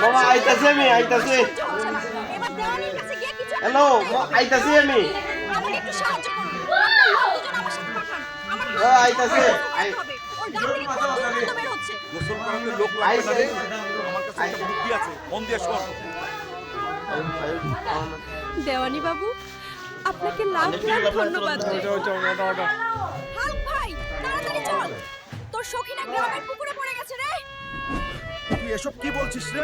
মামা আইতাছি আমি আইতাছি হ্যালো আইতাছি আমি আইতাছি গোসল করাতে লোক লাগবে না রে। আমার কাছে একটা বুদ্ধি আছে, মন দিয়ে শোন। দেওয়ানি বাবু আপনাকে লাখ লাখ ধন্যবাদ। হাল্ক ভাই তাড়াতাড়ি চল, তোর সখিনা গ্রামের পুকুরে পড়ে গেছে রে। তুই এসব কি বলছিস রে?